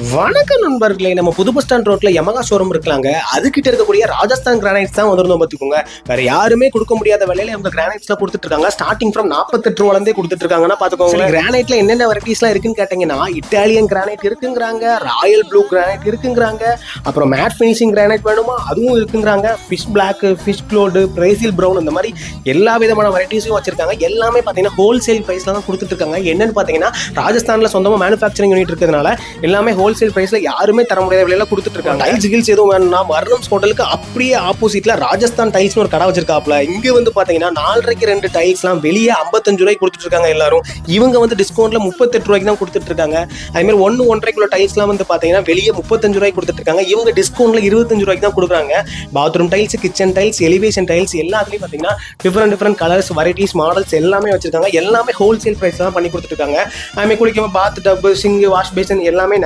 வணக்கம் நண்பர்களே, நம்ம புது பஸ் ஸ்டாண்ட் ரோட்ல யமகா ஷோரூம் இருக்கலாங்க. அதுக்கிட்ட இருக்கக்கூடிய ராஜஸ்தான் கிரானைட்ஸ் தான் வந்திருந்தோம் பார்த்துக்கோங்க. வேற யாருமே கொடுக்க முடியாத விலையில இவங்க கிரானைட்ஸ்ல கொடுத்துட்டு இருக்காங்க. ஸ்டார்டிங் ஃப்ரம் 48 ரூபாயிலிருந்தே கொடுத்துட்டு இருக்காங்கன்னா பார்த்துக்கோங்க. கிரானைட்ல என்னென்ன வெரைட்டிஸ்லாம் இருக்குன்னு கேட்டீங்கன்னா, இட்டாலியன் கிரானைட் இருக்குங்கிறாங்க, ராயல் ப்ளூ கிரானைட் இருக்குங்கிறாங்க, அப்புறம் மேட் ஃபினிஷிங் கிரானைட் வேணுமா அதுவும் இருக்குங்கிறாங்க, ஃபிஷ் பிளாக், ஃபிஷ் க்ளோடு, பிரேசில் ப்ரௌன், இந்த மாதிரி எல்லா விதமான வெரைட்டிஸும் வச்சிருக்காங்க. எல்லாமே பார்த்தீங்கன்னா ஹோல்சேல் பிரைஸ்ல தான் கொடுத்துட்டு இருக்காங்க. என்னன்னு பார்த்தீங்கன்னா, ராஜஸ்தான்ல சொந்தமாக மேனுஃபேக்சரிங் யூனிட் இருக்கிறதுனால எல்லாமே ஹோல்சேல் பிரைஸ்ல யாருமே தர முடியாத விலையில கொடுத்துட்டு இருக்காங்க. டைல்ஸ் கில்ஸ் எதுவும் வேணும்னா வர்ணம்ஸ் ஹோட்டலுக்கு அப்படியே ஆப்போசிட்ல ராஜஸ்தான் டைல்ஸ்னு ஒரு கடை வச்சிருக்காப்ல. இங்க வந்து பாத்தீங்கன்னா 4.5க்கு 2 டைல்ஸ்லாம் வெளியே 55 ரூபாய்க்கு கொடுத்துட்டு இருக்காங்க எல்லாரும். இவங்க வந்து டிஸ்கவுண்ட்ல 38 ரூபாய்க்கு தான் கொடுத்துட்டு இருக்காங்க. அதே மாதிரி 1.5 டைல்ஸ்லாம் வந்து பாத்தீங்கன்னா வெளியே 35 ரூபாய்க்கு கொடுத்துட்டு இருக்காங்க. இவங்க டிஸ்கவுண்ட்ல 25 ரூபாய்க்கு தான் கொடுக்குறாங்க. Bathroom tiles, kitchen tiles, elevation tiles எல்லாத்துலயும் பாத்தீங்கன்னா டிஃபரெண்ட் கலர்ஸ், வெரைட்டிஸ், மாடல்ஸ் எல்லாமே வச்சிருக்காங்க. எல்லாமே ஹோல்சேல் பிரைஸ் தான் பண்ணி கொடுத்துட்டு இருக்காங்க. அதே மாதிரி குளிக்க bath tub, sink, wash basin எல்லாமே